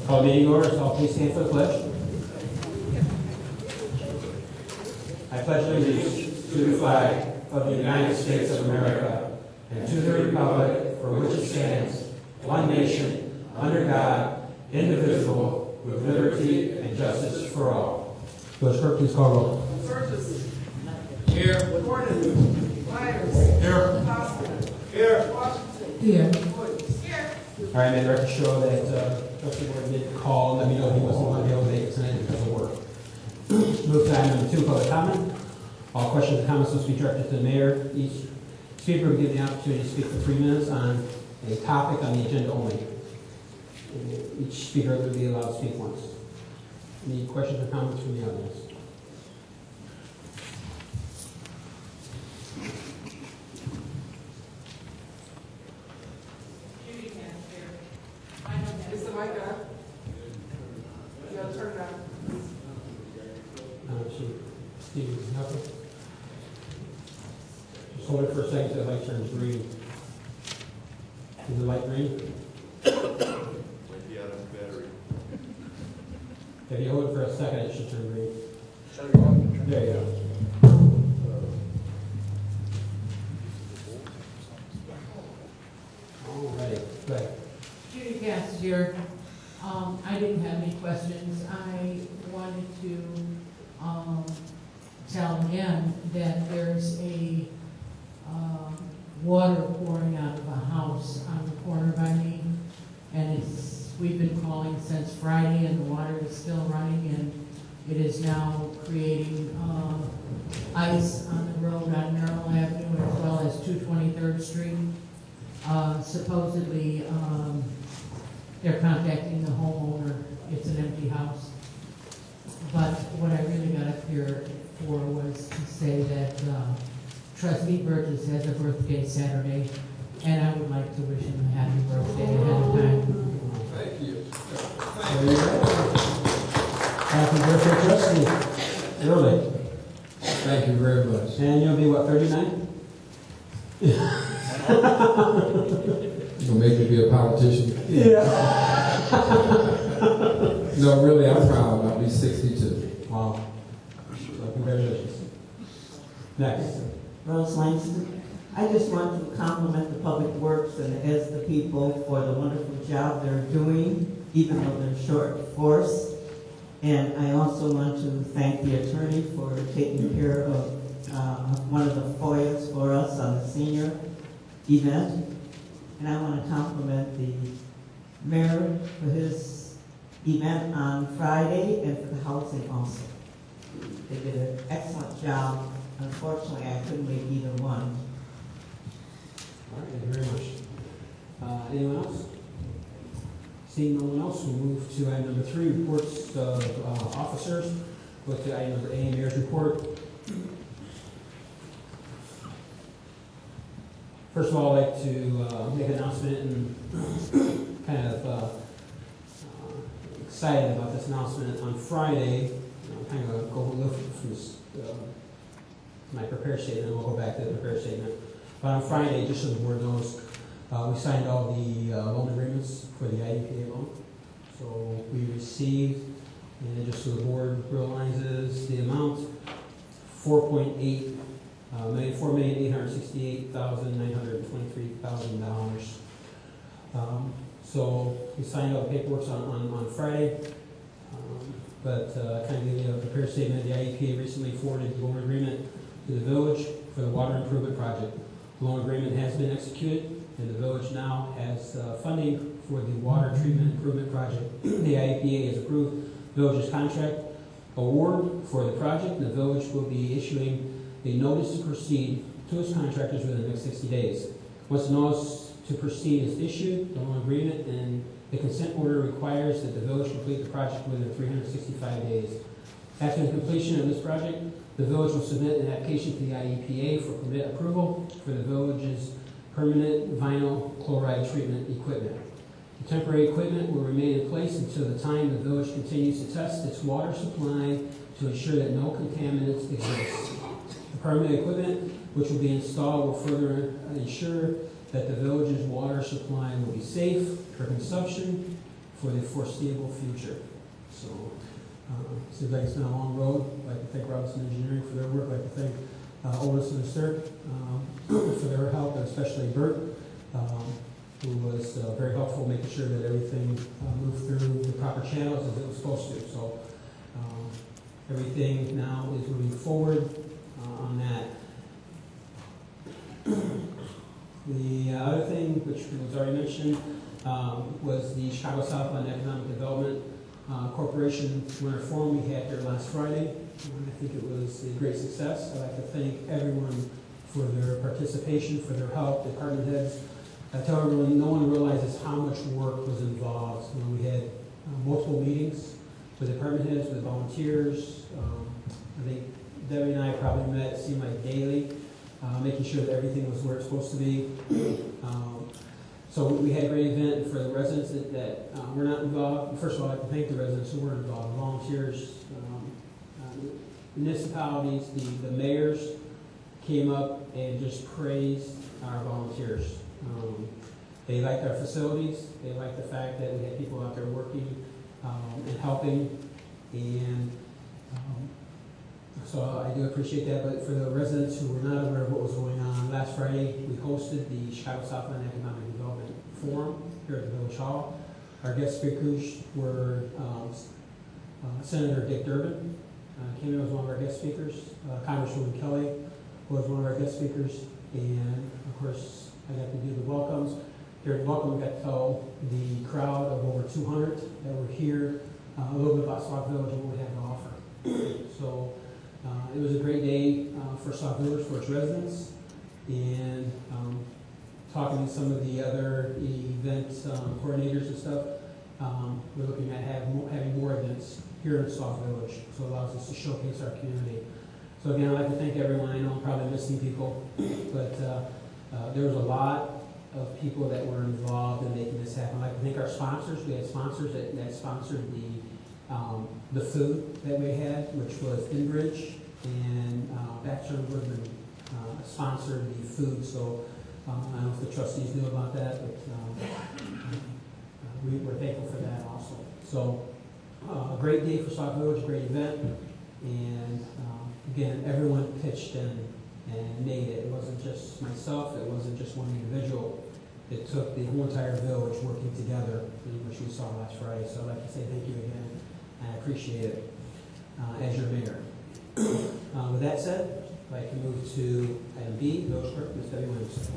Call the meeting order. All please stand for the pledge. I pledge allegiance to the flag of the United States of America and to the republic for which it stands, one nation, under God, indivisible, with liberty and justice for all. Village clerk, please call roll. Burgess. Here. Gordon. Myers. Here. Hoskins. Here. Washington. Here. Woods. Here. All right, may the record show that Trustee Ward did call and let me know he wasn't going to be able to make it tonight because of work. Move to item number 2, public comment. All questions and comments must be directed to the mayor. Each speaker will be given the opportunity to speak for 3 minutes on a topic on the agenda only. Each speaker will be allowed to speak once. Any questions or comments from the audience? Is the mic on? You gotta turn it on. Steve, nothing? Just hold it for a second till the light turns green. Is the light green? Might be out of battery. If you hold it for a second, it should turn green. Shut it off. There you go. All right, go ahead. Judy Cass here. I didn't have any questions. I wanted to tell again that there's a water pouring out of a house on the corner by me, and we've been calling since Friday, and the water is still running, and it is now creating ice on the road on Merrill Avenue as well as 223rd Street. Supposedly, they're contacting the homeowner. It's an empty house. But what I really got up here for was to say that Trustee Burgess has a birthday Saturday, and I would like to wish him a happy birthday ahead of time. Thank you. There you go. Happy birthday, Trustee. Early. Thank you very much. And you'll be, what, 39? You gonna make me be a politician? Yeah. No, really, I'm proud. I'll be 62. Wow. So congratulations. Next. Rose Langston. I just want to compliment the Public Works and as the people for the wonderful job they're doing, even though they're short of force. And I also want to thank the attorney for taking care of one of the FOIAs for us on the senior event. And I want to compliment the mayor for his event on Friday and for the housing also. They did an excellent job. Unfortunately, I couldn't make either one. All right, thank you very much. Anyone else? Seeing no one else, we'll move to item number 3, reports of officers. Go to item number A, mayor's report. First of all, I'd like to make an announcement and kind of excited about this announcement. On Friday, I'm kind of go look from this, my prepared statement, and we'll go back to the prepared statement. But on Friday, just so the board knows, we signed all the loan agreements for the IEPA loan. So we received, and just so the board realizes the amount, $4,868,923,000. So we signed all the paperwork on Friday. But kind of give you a prepared statement. The IEPA recently forwarded the loan agreement to the village for the water improvement project. The loan agreement has been executed, and the village now has funding for the water treatment improvement project. The IEPA has approved the village's contract award for the project, and the village will be issuing a notice to proceed to its contractors within the next 60 days. Once the notice to proceed is issued, the loan agreement and the consent order requires that the village complete the project within 365 days. After the completion of this project, the village will submit an application to the IEPA for permit approval for the village's permanent vinyl chloride treatment equipment. The temporary equipment will remain in place until the time the village continues to test its water supply to ensure that no contaminants exist. The permanent equipment, which will be installed, will further ensure that the village's water supply will be safe for consumption for the foreseeable future. So, seems like it's been a long road. I'd like to thank Robinson Engineering for their work. I'd like to thank Otis and Sturk for their help, and especially Bert, who was very helpful making sure that everything moved through the proper channels as it was supposed to. So everything now is moving forward on that. The other thing, which was already mentioned, was the Chicago Southland Economic Development Corporation Winter Forum we had here last Friday. I think it was a great success. I'd like to thank everyone for their participation, for their help, department heads. I tell everyone, no one realizes how much work was involved. We had multiple meetings with department heads, with volunteers. I think Debbie and I probably met, it seemed like daily, making sure that everything was where it's supposed to be. So we had a great event for the residents that were not involved. First of all, I'd like to thank the residents who were involved, volunteers, municipalities, the mayors came up and just praised our volunteers. They liked our facilities. They liked the fact that we had people out there working and helping. And so I do appreciate that. But for the residents who were not aware of what was going on, last Friday we hosted the Chicago Southland Economic Development Forum here at the Village Hall. Our guest speakers were Senator Dick Durbin. Came in as one of our guest speakers. Congresswoman Kelly was one of our guest speakers. And of course, I got to do the welcomes. Here at the welcome, we got to tell the crowd of over 200 that were here a little bit about Sauk Village and what we have to offer. So it was a great day for Sauk Village, for its residents, and talking to some of the other event coordinators and stuff. We're looking at having more events here in Sauk Village, so it allows us to showcase our community. So again, I'd like to thank everyone. I know I'm probably missing people, but there was a lot of people that were involved in making this happen. I'd like to thank our sponsors. We had sponsors that sponsored the food that we had, which was Inbridge and Baxter and Woodman sponsored the food. So I don't know if the trustees knew about that, but we were thankful for that also. So a great day for Sauk Village, a great event, and again, everyone pitched in and made it. It wasn't just myself, it wasn't just one individual. It took the whole entire village working together, which we saw last Friday. So I'd like to say thank you again, and I appreciate it as your mayor. With that said, I'd like to move to item B, Village Clerk, Ms. Debbie Williams.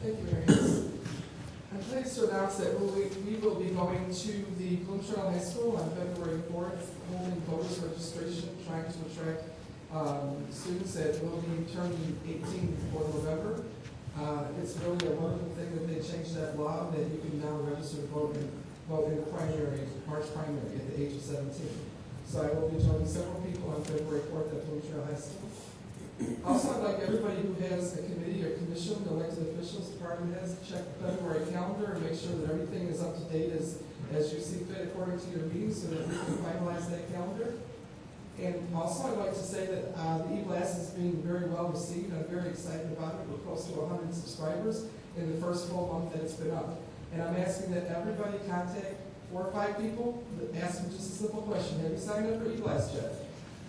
Thank you, Mary. I'm pleased to announce that we will be going to the Bloomsdale High School on February 4th, holding voters registration, trying to attract students that will be turning 18 before November. It's really a wonderful thing that they changed that law, that you can now register to vote in the primary, March primary at the age of 17. So I will be joining several people on February 4th at Bloomsdale High School. Also, I'd like everybody who has a committee or commission, elected officials, department heads, check the February calendar and make sure that everything is up to date as you see fit according to your meetings, so that we can finalize that calendar. And also, I'd like to say that the e-blast is being very well received. I'm very excited about it. We're close to 100 subscribers in the first full month that it's been up. And I'm asking that everybody contact 4 or 5 people, ask them just a simple question. Have you signed up for e-blast yet?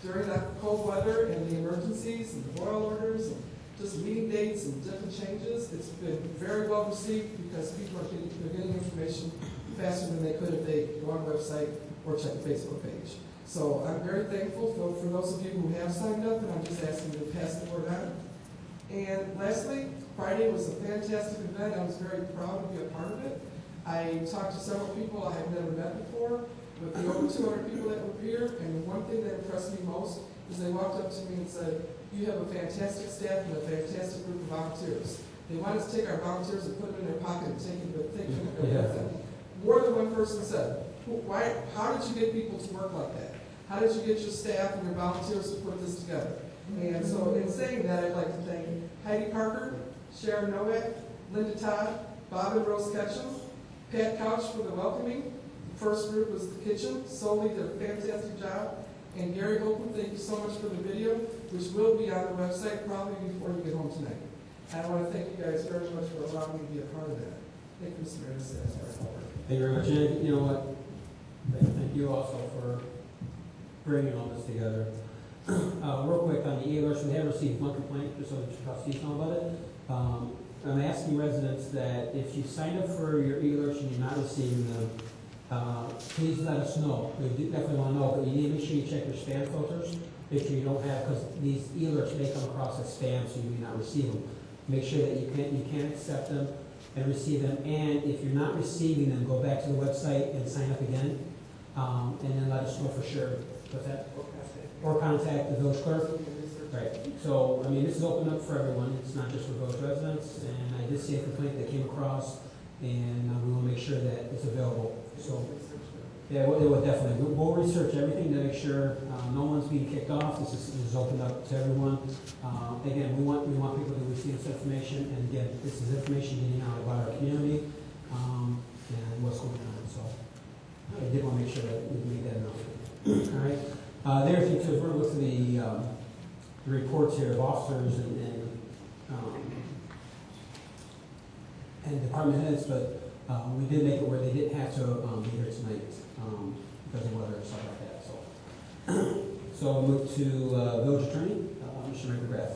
During that cold weather and the emergencies and the boil orders and just meeting dates and different changes, it's been very well received because people are getting information faster than they could if they go on the website or check the Facebook page. So I'm very thankful for those of you who have signed up, and I'm just asking you to pass the word on. And lastly, Friday was a fantastic event. I was very proud to be a part of it. I talked to several people I had never met before, with the over 200 people that were here, and one thing that impressed me most is they walked up to me and said, "You have a fantastic staff and a fantastic group of volunteers." They wanted to take our volunteers and put them in their pocket and take them with them. More than one person said, "How did you get people to work like that? How did you get your staff and your volunteers to put this together?" And so in saying that, I'd like to thank Heidi Parker, Sharon Nowak, Linda Todd, Bob and Rose Ketchum, Pat Couch for the welcoming. The first group was the kitchen. Solely did a fantastic job. And Gary Holcomb, thank you so much for the video, which will be on the website probably before you get home tonight. And I want to thank you guys very much for allowing me to be a part of that. Thank you, Mr. Mayor, this is our report. Thank you very much. And you know what? Thank you also for bringing all this together. Real quick on the e-alerts, we have received one complaint, just so the trustees know about it. I'm asking residents that if you sign up for your e-alerts and you're not receiving them, please let us know. We do definitely want to know, but you need to make sure you check your spam filters. Make sure you don't have, because these e-alerts may come across as spam, so you may not receive them. Make sure that you can accept them and receive them. And if you're not receiving them, go back to the website and sign up again, and then let us know for sure. What's that? Or contact the village clerk. Right. So, I mean, this is open up for everyone. It's not just for village residents. And I did see a complaint that came across, and we will make sure that it's available. So, yeah, it will definitely. We'll research everything to make sure no one's being kicked off. This is open up to everyone. Again, we want people to receive this information, and again, this is information getting out about our community and what's going on. So, I did want to make sure that we make that announcement. All right. The other thing too is we're going to look to the reports here of officers and department heads, but we did make it where they didn't have to be here tonight because of weather and stuff like that. So I'll move to village attorney, Mr. McGrath.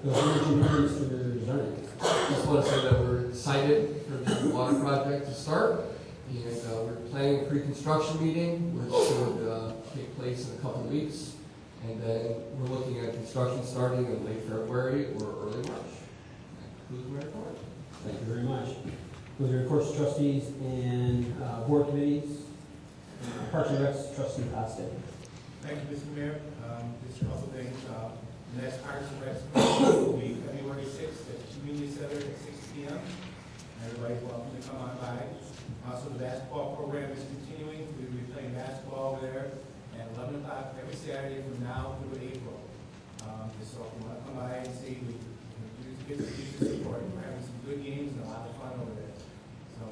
Village engineer, Mr. Zarnik. Just want to say that we're excited for the water project to start, and we're planning a pre-construction meeting, which should take place in a couple of weeks, and then we're looking at construction starting in late February or early March. That concludes my report. Thank you very much. With the reports of trustees and board committees, Parks and Recs, trustee Costa. Thank you, Mr. Mayor. Just a couple things. Next Parks and Recs will be February 6th at Community Center at 6 p.m. Everybody's welcome to come on by. Also, the basketball program is continuing. We'll be playing basketball over there at 11 o'clock every Saturday from now through April. Just so if you want to come by and see, we get to support. We're having some good games and a lot of fun over there. So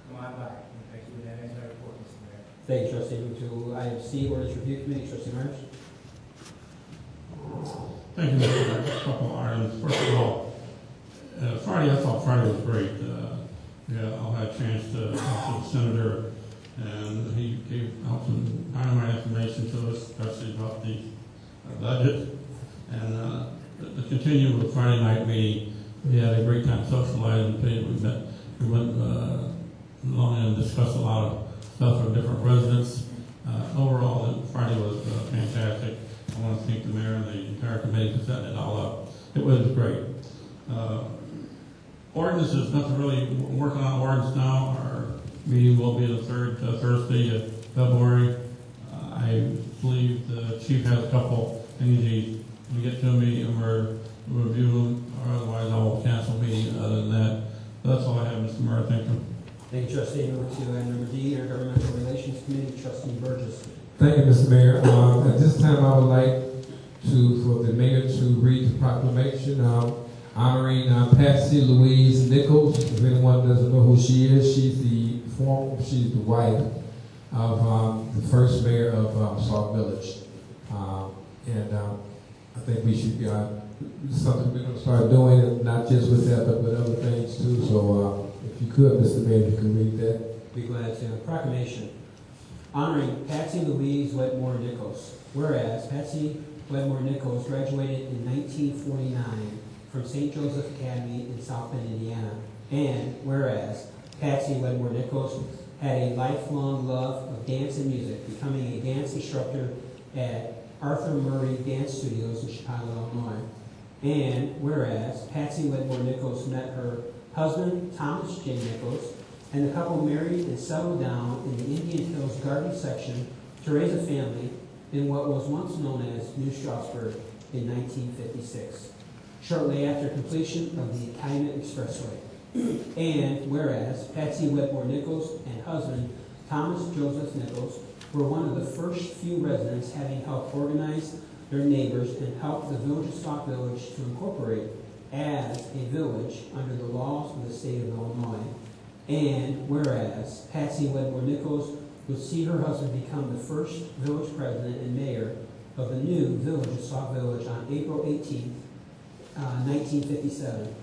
come on by. Thank you. And that ends my report, Mr. Mayor. Thank you, trustee. Move to item C, ordinance review committee, trustee Myers. Thank you, Mr. Mayor. Just a couple of items. First of all, Friday, I thought Friday was great. I'll have a chance to talk to the senator, and he gave out some dynamite information to us, especially about the budget. And to continue with Friday night meeting, we had a great time socializing. We went along and discussed a lot of stuff with different residents. Overall, Friday was fantastic. I want to thank the mayor and the entire committee for setting it all up. It was great. Ordinances, nothing really working on ordinance now. Our meeting will be the third Thursday of February. I believe the chief has a couple things he will get to me and we'll review them, or otherwise I will cancel meeting. Other than that, that's all I have, Mr. Mayor. Thank you. Thank you, trustee. Move to item number D, Intergovernmental Relations Committee, trustee Burgess. Thank you, Mr. Mayor. At this time, I would like for the mayor to read the proclamation honoring Patsy Louise Nichols. If anyone doesn't know who she is, she's the wife of the first mayor of Sauk Village. I think we should something we're going to start doing, not just with that, but with other things too. So if you could, Mr. Mayor, you can read that. Be glad to. Proclamation honoring Patsy Louise Wedmore Nichols. Whereas Patsy Wedmore Nichols graduated in 1949 from St. Joseph Academy in South Bend, Indiana. And whereas Patsy Wedmore Nichols had a lifelong love of dance and music, becoming a dance instructor at Arthur Murray Dance Studios in Chicago, Illinois. And whereas Patsy Wedmore Nichols met her husband, Thomas J. Nichols, and the couple married and settled down in the Indian Hills Garden section to raise a family in what was once known as New Strasburg in 1956, shortly after completion of the Calumet Expressway. And whereas Patsy Wedmore Nichols and husband Thomas Joseph Nichols were one of the first few residents having helped organize their neighbors and help the village of Sauk Village to incorporate as a village under the laws of the state of Illinois. And whereas Patsy Wedmore Nichols would see her husband become the first village president and mayor of the new village of Sauk Village on April 18, 1957.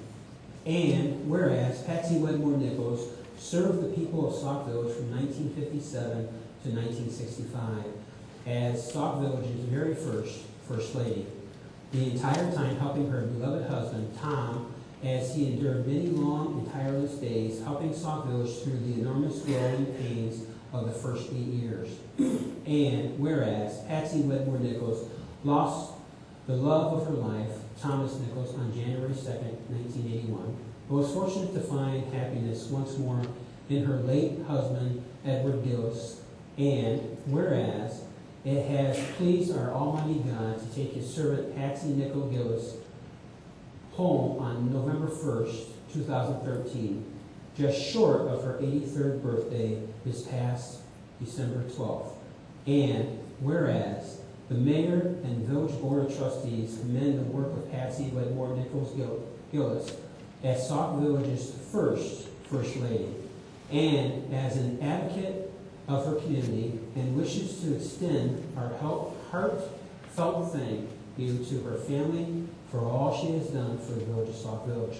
And whereas Patsy Wedmore Nichols served the people of Sauk Village from 1957 to 1965 as Sauk Village's very First Lady, the entire time helping her beloved husband, Tom, as he endured many long and tireless days, helping Sauk Village through the enormous growing pains of the first 8 years. And whereas Patsy Wedmore Nichols lost the love of her life, Thomas Nichols, on January 2nd, 1981, but was fortunate to find happiness once more in her late husband, Edward Gillis. And whereas it has pleased our Almighty God to take his servant Patsy Nickel Gillis home on November 1st, 2013, just short of her 83rd birthday this past December 12th. And whereas the Mayor and Village Board of Trustees commend the work of Patsy Wedmore Nichols Gillis as Sauk Village's First Lady, and as an advocate of her community, and wishes to extend our heartfelt thank you to her family for all she has done for the Village of Sauk Village.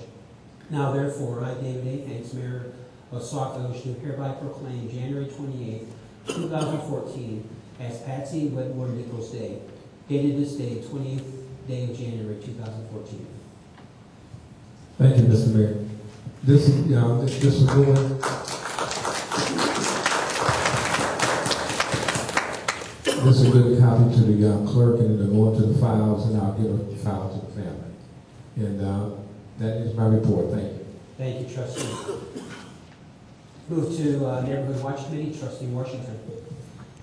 Now therefore, I, David A. Hanks, Mayor of Sauk Village, do hereby proclaim January 28th, 2014 as Patsy Wedmore Nichols Day, dated this day, 20th day of January 2014. Thank you, Mr. Mayor. This is a good one. This is a good copy to the clerk, and it'll go into the files, and I'll give a file to the family. And that is my report. Thank you. Thank you, Trustee. Move to Neighborhood Watch Committee, Trustee Washington.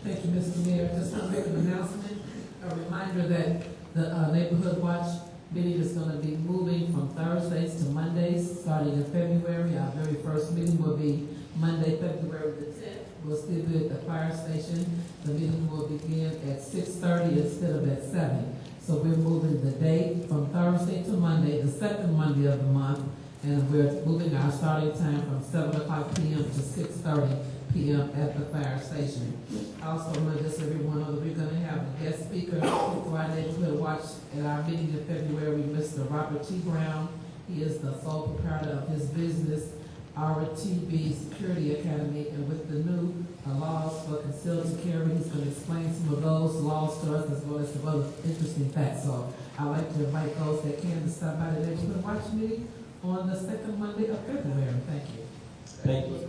Thank you, Mr. Mayor. Just want to make an announcement, a reminder that the Neighborhood Watch meeting is going to be moving from Thursdays to Mondays, starting in February. Our very first meeting will be Monday, February the 10th. We'll still be at the fire station. The meeting will begin at 6:30 instead of at 7. So we're moving the date from Thursday to Monday, the second Monday of the month, and we're moving our starting time from 7 o'clock p.m. to 6:30 p.m. at the fire station. Also, I want to just everyone know that we're going to have a guest speaker for our Neighborhood Watch at our meeting in February, Mr. Robert T. Brown. He is the sole proprietor of his business, our TB Security Academy, and with the new laws for concealed carry, he's going to explain some of those laws to us as well as some other interesting facts. So I'd like to invite those that can to stop by the Neighborhood Watch meeting on the second Monday of February. Thank you. Thank you.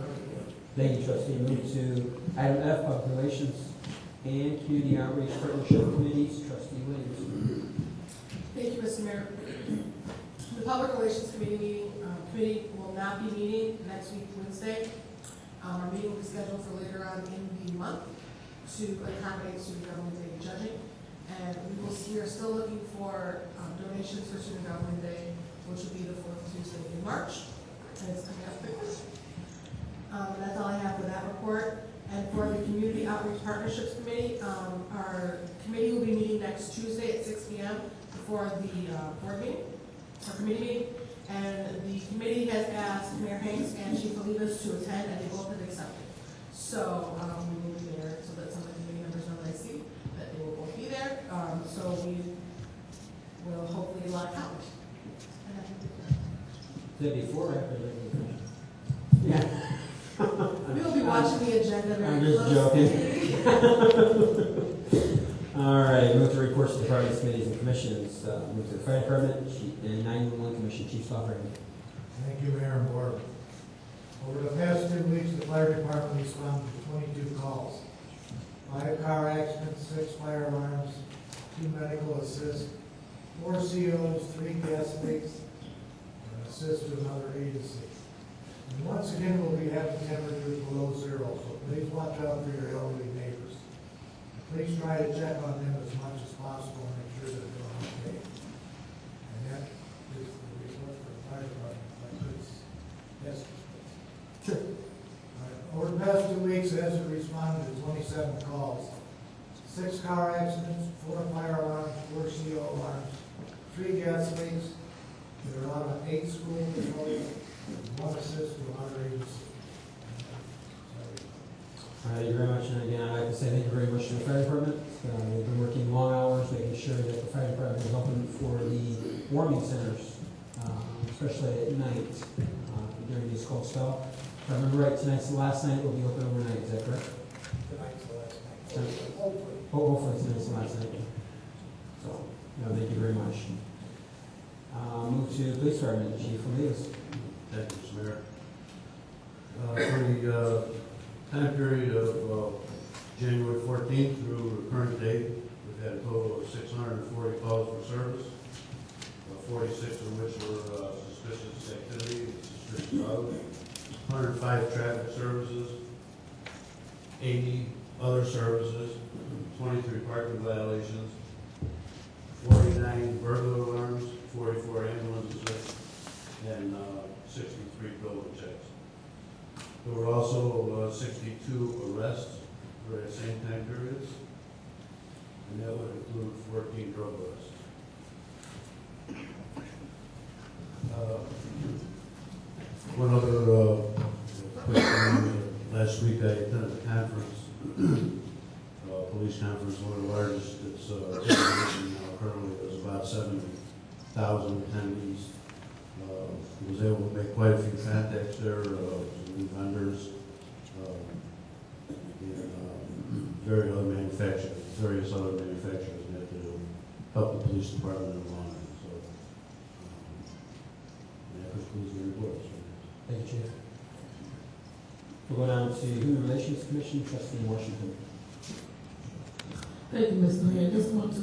Thank you, Trustee. Move to item F, Public Relations and Community Outreach Partnership Committees. Trustee Williams. Thank you, Mr. Mayor. The Public Relations Committee will not be meeting next week, Wednesday. Our meeting will be scheduled for later on in the month to accommodate Student Government Day judging. And we are still looking for donations for Student Government Day, which will be the 4th Tuesday in March. And it's coming up quickly. That's all I have for that report. And for the Community Outreach Partnerships Committee, our committee will be meeting next Tuesday at 6 p.m. before the board meeting, or committee meeting. And the committee has asked Mayor Hanks and Chief Olivas to attend, and they both have accepted. So we will be there so that some of the committee members know that I see that they will both be there. So we will hopefully get a lot of coverage. Is that before or after the Yeah. We will be watching the agenda very I'm just joking. All right, move to reports to departments, committees, and commissions. Move to the Fire Department and 911 Commission. Chief Slaughter. Thank you, Mayor and Board. Over the past 2 weeks, the Fire Department responded to 22 calls. 5 car accidents, 6 fire alarms, 2 medical assists, 4 COs, 3 gas leaks, and assist to another agency. And once again, we'll be having temperatures below zero, so please watch out for your elderly neighbors. Please try to check on them as much as possible and make sure that they're okay. And that is the report for the fire department. Yes. Sure. Over the past 2 weeks, as we responded to 27 calls, 6 car accidents, 4 fire alarms, 4 CO alarms, 3 gas leaks. There are out of 8 school patrols, 1 assist to another agency. All right, thank you very much. And again, I'd like to say thank you very much to the Fire Department. They've been working long hours, making sure that the Fire Department is open for the warming centers. especially at night during these cold spell. If I remember right, tonight's the last night. It will be open overnight. Is that correct? Tonight's the last night. Hopefully. Hopefully tonight's the last night. So, thank you very much. Move to police department, Chief Lees. Thank you, Mr. Mayor. For the time period of January 14th through the current date, we've had a total of 640 calls for service, 46 of which were suspicious activity, suspicious of, 105 traffic services, 80 other services, 23 parking violations, 49 burglar alarms, 44 ambulances, and 63 building checks. There were also 62 arrests for that same time period, and that would include 14 drug arrests. One other quick thing, last week I attended a conference, police conference, one of the largest that's currently. There's about 70,000 attendees. Was able to make quite a few contacts there, some new vendors, and various other manufacturers that to help the police department along. So that concludes the report. Thank you, Chief. We'll go down to Human Relations Commission, Trustee Washington. Thank you, Mr. Mayor. Just want to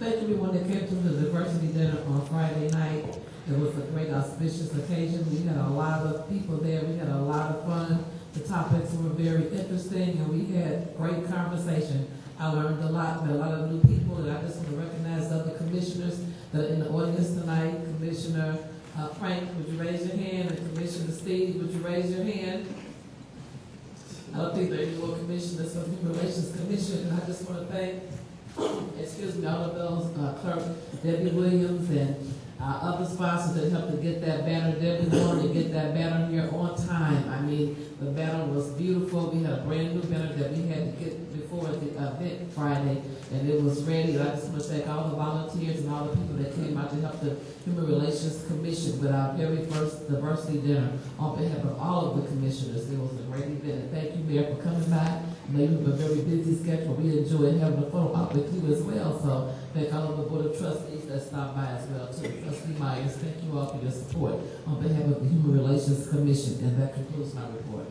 thank everyone that came to the diversity dinner on Friday night. It was a great auspicious occasion. We had a lot of people there. We had a lot of fun. The topics were very interesting, and we had great conversation. I learned a lot, met a lot of new people, and I just want to recognize the other commissioners that are in the audience tonight. Commissioner Frank, would you raise your hand? And Commissioner Steve, would you raise your hand? I don't think there are any more commissioners for the Human Relations Commission, and I just want to thank, all of those, Clerk Debbie Williams and other sponsors that helped to get that banner. Debbie wanted to get that banner here on time. I mean, the banner was beautiful. We had a brand new banner that we had to get before the event Friday, and it was ready. I just want to thank all the volunteers and all the people that came out to help the Human Relations Commission with our very first diversity dinner on behalf of all of the commissioners. It was a great event, and thank you, Mayor, for coming by. I know you have a very busy schedule. We enjoyed having a photo op with you as well. So thank all of the Board of Trustees that stopped by as well, too. Trustee Myers, thank you all for your support on behalf of the Human Relations Commission, and that concludes my report.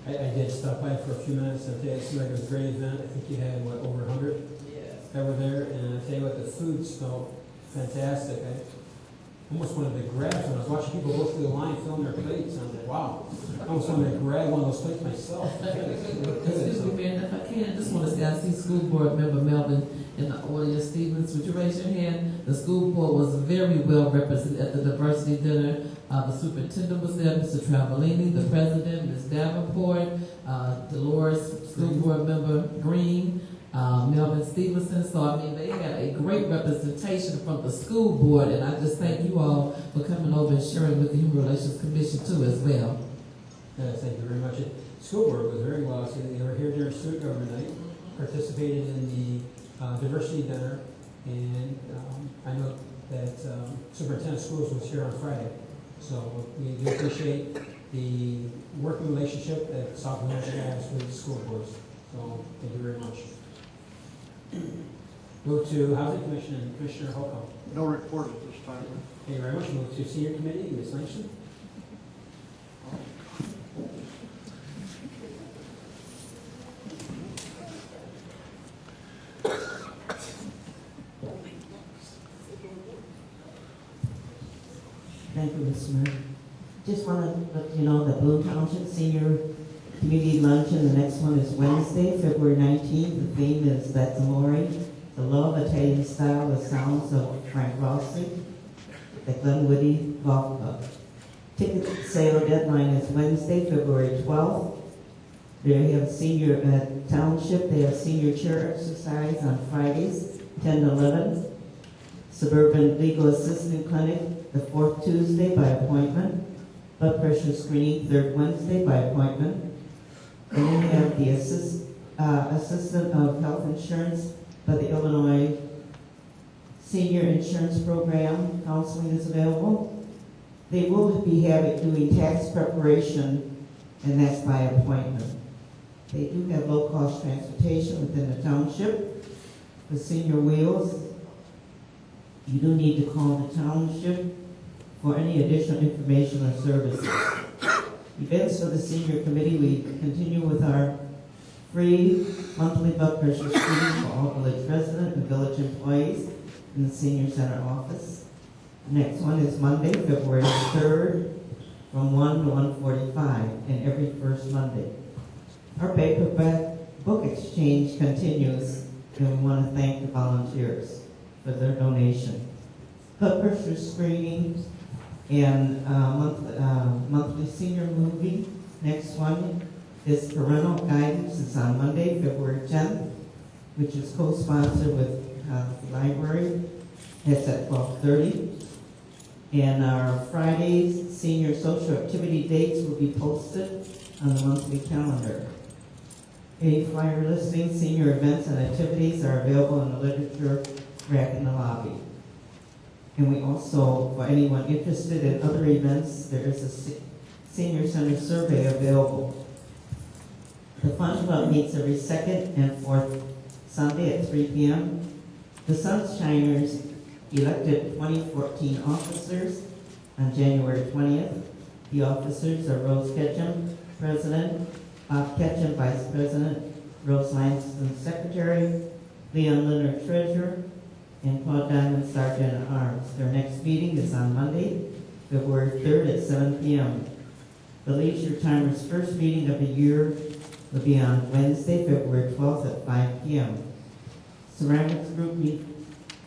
I did stop by for a few minutes, and it seemed like it was a great event. I think you had, over 100 that were there, and I tell you what, the food smelled fantastic. I almost wanted to grab some. I was watching people go through the line filling their plates, and I was like, wow. I almost wanted to grab one of those plates myself. Excuse me, Mayor, if I can, I just want to say, I see School Board Member Melvin in the audience. Stevens, would you raise your hand? The school board was very well represented at the diversity dinner. The superintendent was there, Mr. Travellini, the president, Ms. Davenport, Dolores, School Board Member Green, Melvin Stevenson. So, I mean, they had a great representation from the school board, and I just thank you all for coming over and sharing with the Human Relations Commission, too, as well. Thank you very much. The school board was very well. So they were here during student government night, participated in the diversity dinner, and I know that Superintendent of Schools was here on Friday. So we do appreciate the working relationship that Sauk has with the school boards. So thank you very much. Move to Housing Commission and Commissioner Holcomb. No report at this time. Thank you very much. Move to Senior Committee, Ms. Langston. Thank you, Mr. Mayor. Just want to let you know that Bloom Township Senior Community Luncheon, the next one is Wednesday, February 19th. The theme is Bazzamore, the Love Italian Style with Sounds of Frank Rossi at Glenwoody Golf Club. Ticket sale deadline is Wednesday, February 12th. They have senior township, they have senior chair exercise on Fridays, 10 to 11. Suburban Legal Assistant Clinic, the fourth Tuesday by appointment. Blood pressure screening, third Wednesday by appointment. And we have the Assistant of Health Insurance by the Illinois Senior Insurance Program. Counseling is available. They will be doing tax preparation, and that's by appointment. They do have low-cost transportation within the township. For senior wheels, you do need to call the township for any additional information or services. Events for the senior committee, we continue with our free monthly blood pressure screening for all village residents and village employees in the senior center office. The next one is Monday, February 3rd, from 1 to 1:45, and every first Monday. Our paperback book exchange continues, and we want to thank the volunteers for their donation. Blood pressure screening and monthly senior movie. Next one is parental guidance. It's on Monday, February 10th, which is co-sponsored with the library. It's at 12:30. And our Friday's senior social activity dates will be posted on the monthly calendar. A flyer listing senior events and activities are available in the literature rack in the lobby. And we also, for anyone interested in other events, there is a senior center survey available. The Fun Club meets every second and fourth Sunday at 3 p.m. The Sunshiners elected 2014 officers on January 20th. The officers are Rose Ketchum, President, Bob Ketchum, Vice President, Rose Langston, Secretary, Leon Leonard, Treasurer, and Claude Diamond, Sergeant at Arms. Their next meeting is on Monday, February 3rd at 7 p.m. The Leisure Timers' first meeting of the year will be on Wednesday, February 12th at 5 p.m. Ceramics Group meet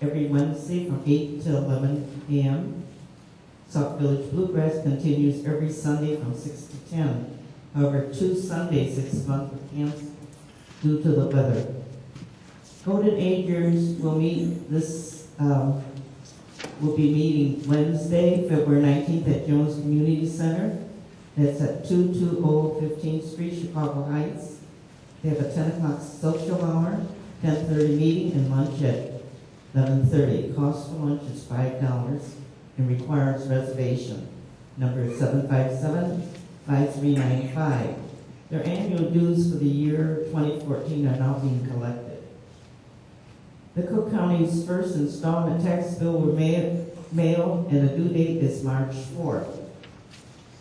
every Wednesday from 8 to 11 a.m. Sauk Village Bluegrass continues every Sunday from 6 to 10. However, 2 Sundays this month were canceled due to the weather. Golden Agers will meet will be meeting Wednesday, February 19th at Jones Community Center. That's at 220 15th Street, Chicago Heights. They have a 10 o'clock social hour, 10:30 meeting, and lunch at 11:30. Cost for lunch is $5 and requires reservation. Number is 757-5395. Their annual dues for the year 2014 are now being collected. The Cook County's first installment tax bill were mailed, and the due date is March 4th.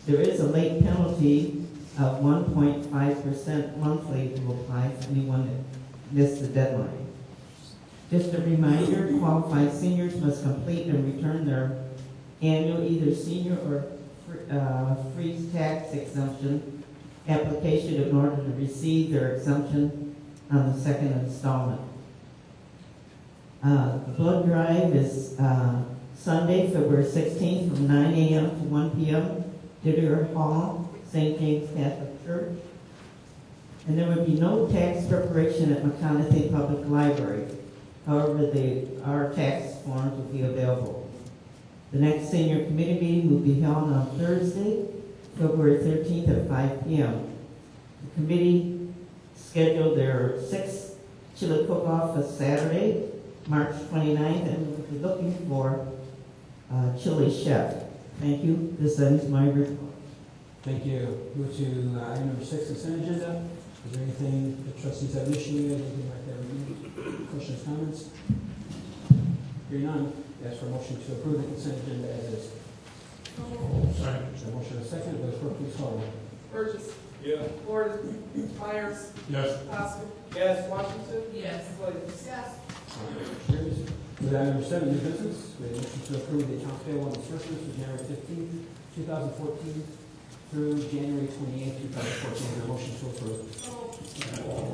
There is a late penalty of 1.5% monthly to apply for anyone that missed the deadline. Just a reminder, qualified seniors must complete and return their annual either senior or free tax exemption application in order to receive their exemption on the second installment. The blood drive is Sunday, February 16th from 9 a.m. to 1 p.m. Didier Hall, St. James Catholic Church. And there would be no tax preparation at McConaughey Public Library. However, our tax forms will be available. The next senior committee meeting will be held on Thursday, February 13th at 5 p.m. The committee scheduled their 6th chili cook-off for Saturday, March 29th, and we'll be looking for a chili chef. Thank you. This ends my report. Thank you. Move to item number 6, consent agenda. Is there anything the trustees have an issue with, anything like that? Questions, comments? Hearing none, ask for a motion to approve the consent agenda as is. Second. Is there a motion and a second? Will the clerk please call the roll? Burgess. Yeah. Gordon. Myers. Yes. Poskett. Yes. Washington. Yes. Williams. Yes. Carries. With item number 7, new business, we have a motion to approve the accounts payable and disbursements for January 15th, 2014 through January 28th, 2014. Is there a motion to approve?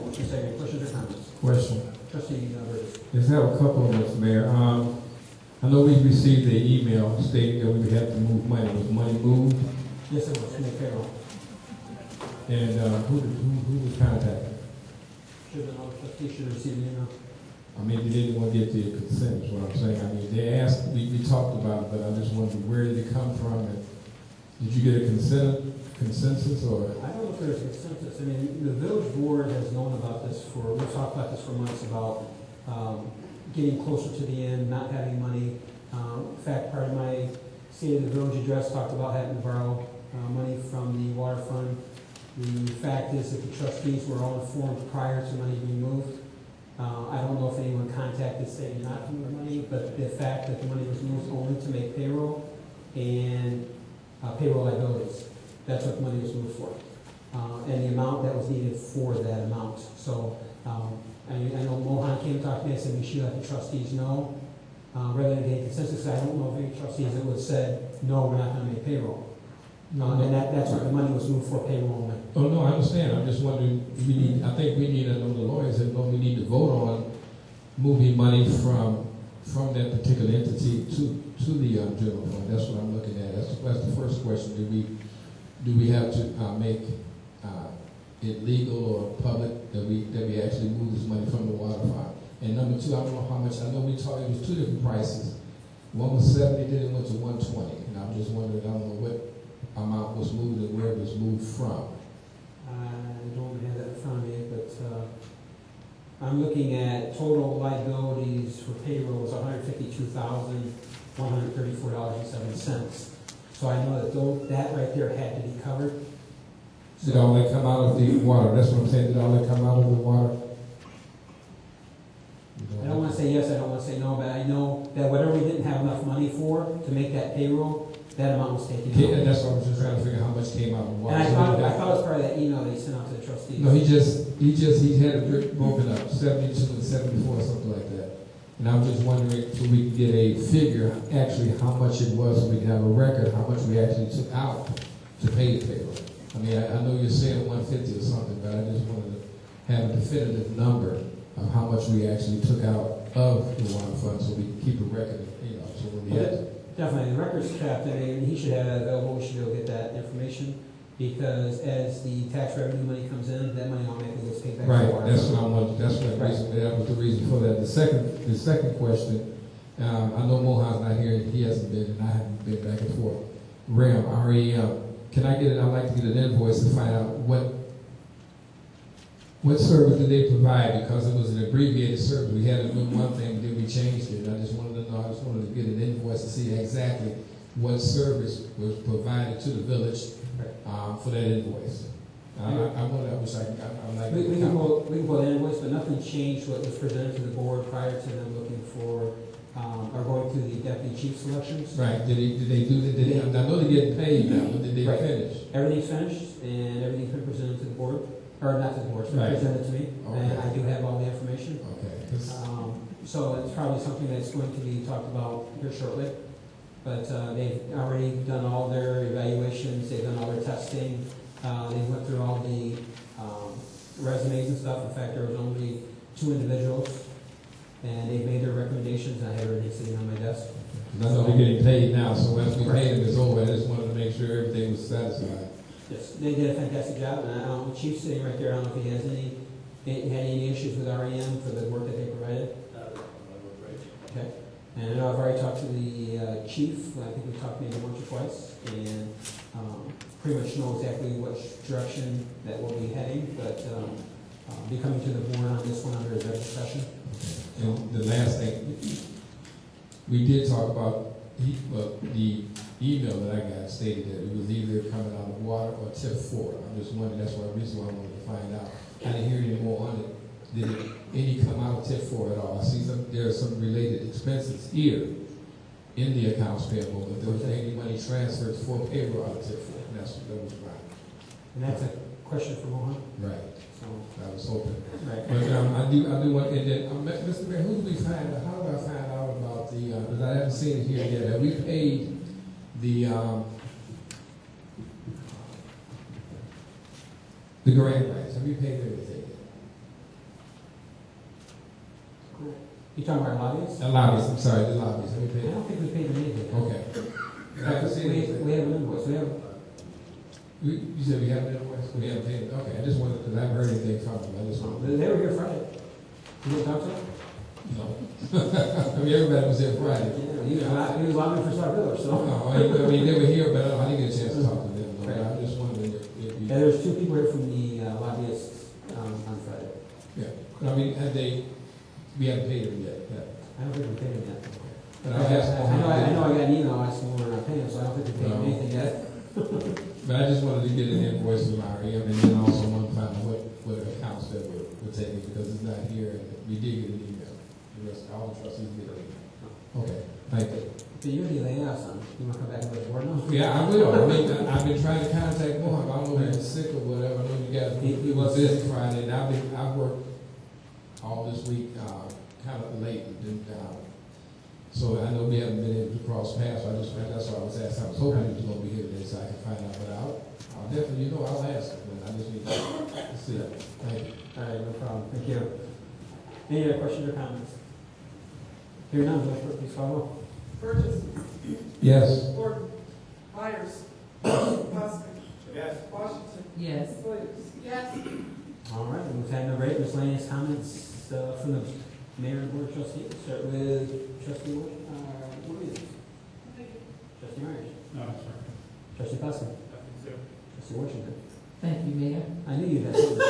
Motion second. Questions or comments? Question. Trustee Burgess. Yes, I have a couple of them, Mayor. I know we received an email stating that we would have to move money. Was money moved? Yes, it was. Make payroll. And who was contacted? Should have been all trustees should have received an email. I mean, they didn't want to get the consent, is what I'm saying. I mean, they asked, we talked about it, but I just wondered where did it come from? And did you get a consensus or? I don't know if there's a consensus. I mean, the village board has known about this we've talked about this for months about getting closer to the end, not having money. In fact, part of my State of the Village address talked about having to borrow money from the water fund. The fact is that the trustees were all informed prior to money being moved. I don't know if anyone contacted saying not to move money, but the fact that the money was moved only to make payroll and payroll liabilities. That's what the money was moved for. And the amount that was needed for that amount. So I know Mohan came and talked to me. I said we should let the trustees know. Rather than getting consensus, I don't know of any trustees that would have said, no, we're not going to make payroll. And that's what the money was moved for, payroll only. Oh, no, I understand. I'm just wondering, I think we need, I know the lawyers have known we need to vote on moving money from that particular entity to the general fund. That's what I'm looking at. That's the first question. Do we have to make it legal or public that we actually move this money from the water fund? And number two, I don't know how much, I know we talked, it was two different prices. One was 70, then it went to 120. And I'm just wondering, I don't know what amount was moved and where it was moved from. I don't have that in front of me, but I'm looking at total liabilities for payroll is $152,134.07. So I know that that right there had to be covered. Did all that come out of the water? That's what I'm saying. Did all that come out of the water? I don't want to say yes, I don't want to say no, but I know that whatever we didn't have enough money for to make that payroll, that amount was taken out. And that's what I was just trying to figure out how much came out of the water. And I thought it was part of that email that he sent out to the trustees. No, he had it broken up, 72 and 74 or something like that. And I'm just wondering so we can get a figure, actually how much it was, so we can have a record, how much we actually took out to pay the payroll. I mean, I know you're saying 150 or something, but I just wanted to have a definitive number of how much we actually took out of the water fund so we can keep a record, so when we have to. Definitely, the record's kept, and he should have that available, we should be able to get that information, because as the tax revenue money comes in, that money automatically gets paid back. Right, that's what I wanted, that was the reason for that. The second question, I know Mohan's not here, he hasn't been, and I haven't been back and forth. RAM, REM, I'd like to get an invoice to find out what service did they provide, because it was an abbreviated service. We had to do one thing, then we changed it. I just wanted to know, I just wanted to get an invoice to see exactly what service was provided to the village for that invoice. We can pull the invoice, but nothing changed what was presented to the board prior to them looking for, or going through the deputy chief selections. Right, did they do that? I know they're getting paid now, but did they finish? Everything's finished, and everything's been presented to the board. Or not to the board, it's been presented to me, Okay. and I do have all the information. Okay. So it's probably something that's going to be talked about here shortly. But they've already done all their evaluations, they've done all their testing, they went through all the resumes and stuff. In fact, there was only 2 individuals, and they made their recommendations, and I have everything sitting on my desk. I know they're getting paid now, so once we pay them, it's over. I just wanted to make sure everything was satisfied. Yes, they did a fantastic job, and the chief's sitting right there. I don't know if he had any issues with REM for the work that they provided. Okay, and I know I've already talked to the chief. I think we talked maybe once or twice, and pretty much know exactly which direction that we'll be heading. But be coming to the board on this one under executive session. And the last thing, we did talk about the email that I got stated that it was either coming out of water or TIP 4. I'm just wondering, that's the reason why I wanted to find out. I didn't hear any more on it. Did any come out of TIP 4 at all? I see there are some related expenses here in the accounts payable, but there was any money transferred for payroll out of TIP 4. And that was right. And that's a question for Mohan. Right. So I was hoping. right. But I do want, and then, Mr. Mayor, who do we find out? How do I find out about the, because I haven't seen it here yet. Have we paid the grant rights? Have we paid everything yet? You talking about our lobbyists? The lobbyists, I'm sorry, the lobbyists. Have we I paid? don't think we paid them anything. Okay. I haven't seen anything. We have an invoice. You said we have an invoice? We haven't paid it. Okay, I just wanted, because I haven't heard anything from them. I just wanted. They were here Friday. You didn't talk to them? No. I mean, everybody was there Friday. Yeah, he was lobbying for Sauk Village, so. No, I mean, they were here, but I didn't get a chance to talk to them. No, I just wondering if you. Yeah, there's 2 people here from the lobbyists on Friday. Yeah, I mean, we haven't paid them yet. Yeah. I don't think we paid them yet. But I'll ask I know I got an email asking when we're not paying, so I don't think we're paying anything yet. But I just wanted to get an invoice from REM, and then also want to find out what accounts that we're taking, because it's not here, and we did get an email. The rest, all the trustees get an email. Okay, thank you. So you're the layoff, son. You want to come back and let the board know? Yeah, I will. I mean, I've been trying to contact Mohawk. I don't know if he was sick or whatever. I know you guys, he was busy Friday, and I've worked all this week, kind of late, and so I know we haven't been able to cross paths. So that's why I was asking. I was hoping he was going to be here today so I could find out. But I'll definitely, I'll ask him. I just need to see it. Thank you. All right, no problem. Thank you. Any other questions or comments? Hearing none, Village Clerk, please call roll. Burgess. Yes. Gordon. Myers. Poskett. Yes. Washington. Yes. Williams. Yes. All right, we've had no great miscellaneous comments from the mayor and board of trustees. Start with trustee Williams. Trustee Myers. No, sir. Trustee Poskett. Nothing, sir. Trustee Washington. Thank you, Mayor. I knew you'd have something.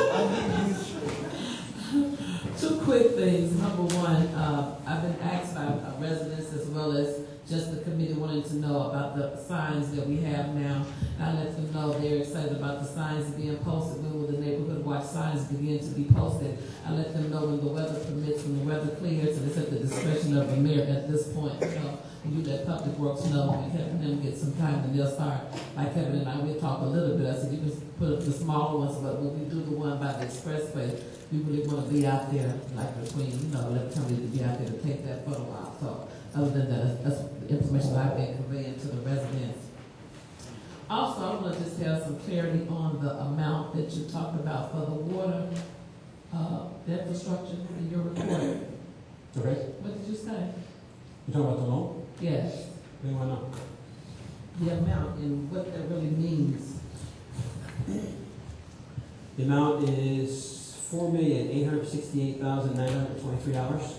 Two quick things. Number one, I've been asked by residents as well as just the committee wanting to know about the signs that we have now. I let them know they're excited about the signs being posted. When will the neighborhood watch signs begin to be posted? I let them know when the weather permits, when the weather clears, and it's at the discretion of the mayor at this point. So you let Public Works know, and Kevin them get some time, and they'll start. Like Kevin and I, we'll talk a little bit. I said you can put up the smaller ones, but when we do the one by the expressway, we really want to be out there, like between, let somebody to be out there to take that photo out. So other than that, that's the information I've been conveying to the residents. Also, I want to just have some clarity on the amount that you talked about for the water, the infrastructure in your report. Okay. What did you say? You talking about the loan? Yes, What do you want to know? the amount and what that really means. The amount is $4,868,923.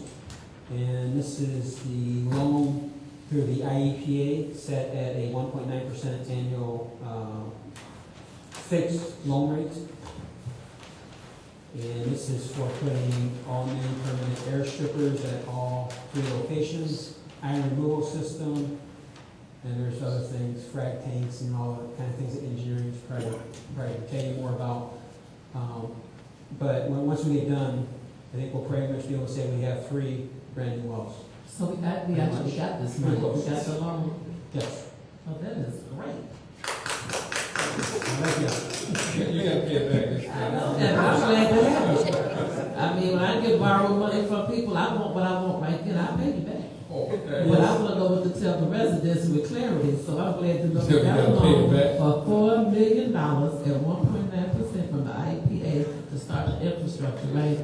And this is the loan through the IEPA set at a 1.9% annual fixed loan rate. And this is for putting all new permanent air strippers at all 3 locations, iron removal system, and there's other things, frag tanks and all the kind of things that engineering is probably tell you more about. But once we get done, I think we'll pretty much be able to say we have 3 brand new wells. So we actually got this money, we got the loan. Yes. Oh, that is great. Thank you. You got to pay it back. I know, and I'm glad to have it. I mean, when I get borrowed money from people, I want what I want right then, I pay you back. Oh, okay. But I want to know what to tell the residents with clarity, so I'm glad to know So we we got a gotta pay it loan back. for $4 million at 1.9% from the IEPA to start the infrastructure, right?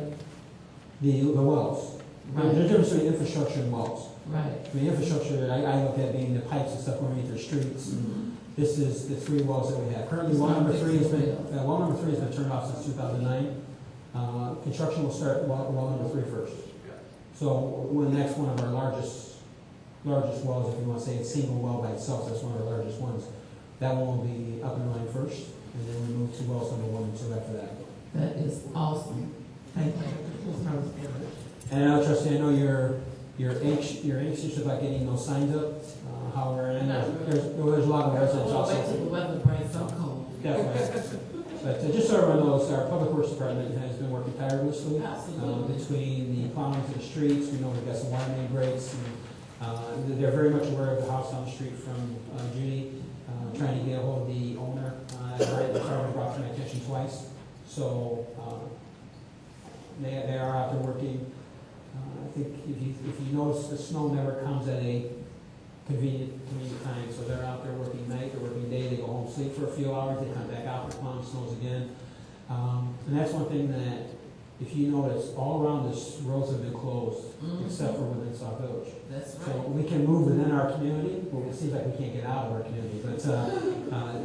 The wells. Right. There's a difference between infrastructure and wells. Right. I mean, infrastructure, I look at being the pipes and stuff underneath their streets. This is the 3 wells that we have. Currently, well number 3 has been turned off since 2009. Construction will start well number 3 first. So when the next one of our largest wells, if you want to say a single well by itself, that's one of our largest ones. That one will be up and running first, and then we move to wells number 1 and 2 after that. That is awesome. Thank you. And Trustee, I know you're anxious about getting those signs up. However, I know there's a lot of residents Wait also. till the weather brings some cold. Definitely. But just so everyone knows, our Public Works Department has been working tirelessly Absolutely. between the plowing to the streets. We know we've got some water main breaks. And, they're very much aware of the house on the street from Judy, trying to get a hold of the owner. The car was brought to my attention twice. So they are out there working. I think if you notice, the snow never comes at a convenient time. So they're out there working night, they're working day, they go home, sleep for a few hours, they come back out, the plowing snows again. And that's one thing that, if you notice, all around this, roads have been closed, except for within Sauk Village. That's right. So we can move within our community, but it seems like we can't get out of our community. But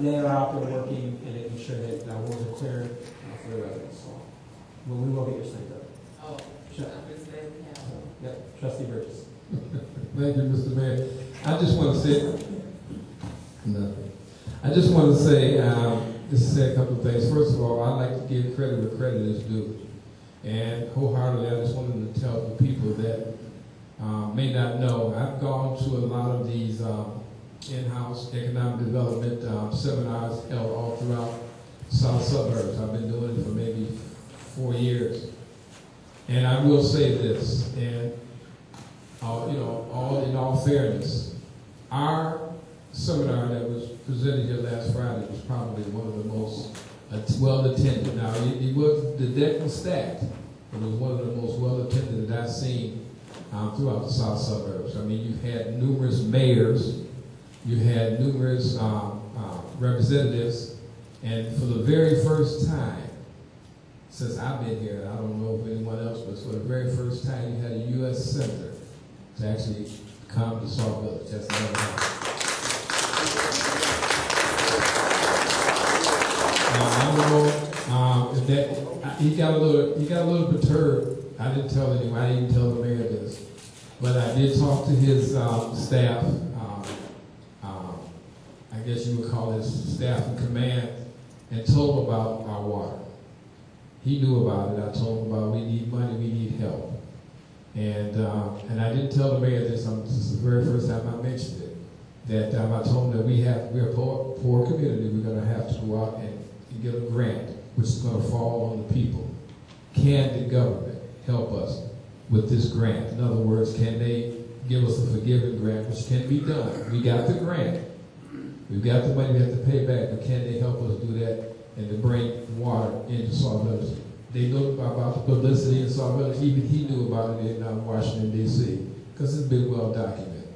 they are out there working and making sure that roads are clear for the residents. So we will get your signs up. Oh, Sure. I'm just glad we have it. Yep, Trustee Burgess. Thank you, Mr. Mayor. I just want to say nothing. I just want to say a couple of things. First of all, I'd like to give credit where credit is due, and wholeheartedly, I just wanted to tell the people that may not know, I've gone to a lot of these in-house economic development seminars held all throughout South suburbs. I've been doing it for maybe 4 years. And I will say this, and in all fairness, our seminar that was presented here last Friday was probably one of the most well attended. Now, the deck was stacked, but it was one of the most well attended that I've seen throughout the South suburbs. I mean, you've had numerous mayors, you had numerous representatives, and for the very first time since I've been here, I don't know if anyone else, but for the very first time, you had a U.S. senator to actually come to Sauk Village. That's never happened. I don't know if that he got a little perturbed. I didn't tell anyone. I didn't tell the mayor this, but I did talk to his staff. I guess you would call his staff in command, and told him about our water. He knew about it. I told him about we need money, we need help, and I didn't tell the mayor this. This is the very first time I mentioned it. That I told him that we're a poor community. We're going to have to go out and get a grant, which is going to fall on the people. Can the government help us with this grant? In other words, can they give us a forgiving grant, which can be done? We got the grant. We've got the money we have to pay back, but can they help us do that and to bring water into Sauk Village? They know about the publicity in Sauk Village. Even he knew about it in Washington, D.C., because it's been well documented.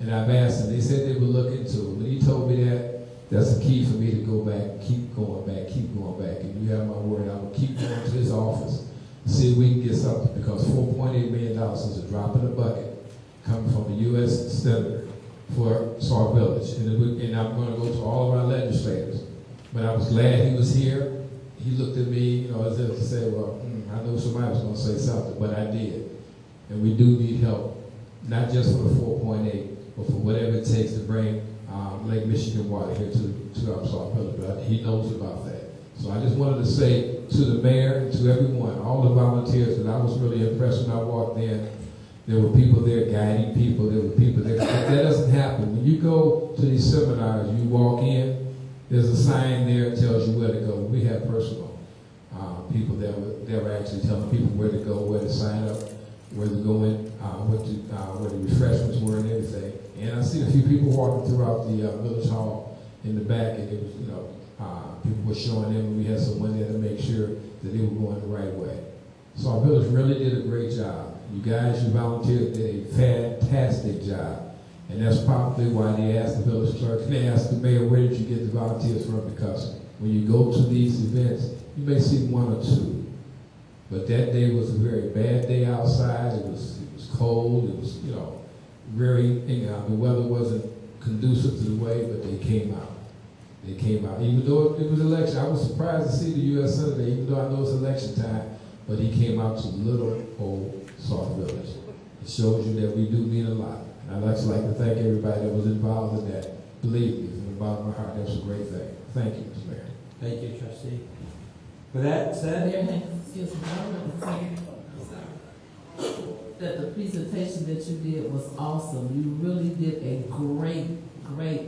And I've asked them. They said they would look into it. When he told me that, that's the key for me to go back, keep going back. And you have my word. I will keep going to his office and see if we can get something, because $4.8 million is a drop in the bucket coming from a U.S. senator for Sauk Village. And I'm going to go to all of our legislators. But I was glad he was here. He looked at me, as if to say, well, I knew somebody was going to say something, but I did. And we do need help, not just for the 4.8, but for whatever it takes to bring Lake Michigan water here to our Sauk Village. But he knows about that. So I just wanted to say to the mayor and to everyone, all the volunteers, that I was really impressed when I walked in. There were people there guiding people. There were people there. That doesn't happen. When you go to these seminars, you walk in, there's a sign there that tells you where to go. We have personal people that were actually telling people where to go, where to sign up, where to go in, where the refreshments were and everything. And I see a few people walking throughout the village hall in the back, and it was, people were showing them, and we had someone there to make sure that they were going the right way. So our village really did a great job. You guys, you volunteers, did a fantastic job. And that's probably why they asked the village clerk and they asked the mayor, where did you get the volunteers from? Because when you go to these events, you may see one or two. But that day was a very bad day outside. It was cold. It was, very, the weather wasn't conducive to the way, but they came out. They came out. Even though it was election, I was surprised to see the U.S. Senator, even though I know it's election time, but he came out to little old Sauk Village. It shows you that we do mean a lot. And I'd like to thank everybody that was involved in that. Believe me, from the bottom of my heart, that's a great thing. Thank you, Mr. Mayor. Thank you, trustee. With that said, Excuse me, I want to say that the presentation that you did was awesome. You really did a great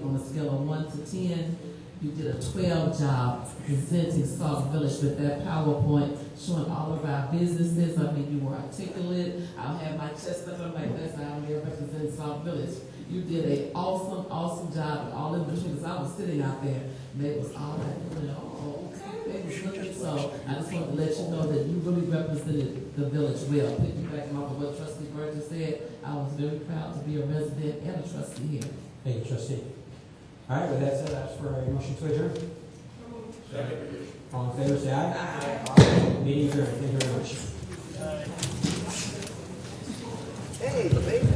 on a scale of 1 to 10. You did a 12 job presenting Sauk Village with that PowerPoint showing all of our businesses. I mean, you were articulate. I'll have my chest up. I'm like, that's how I'm here representing Sauk Village. You did an awesome job, and all in between, because I was sitting out there, and they was all like, okay, they was looking. So I just wanted to let you know that you really represented the village well. Piggybacking off of what Trustee Burgess said, I was very proud to be a resident and a trustee here. thank you, trustee. All right, with that said, I ask for a motion to adjourn. Second. All in favor, say aye. Aye. Meeting adjourned. Thank you very much. Hey, the baby.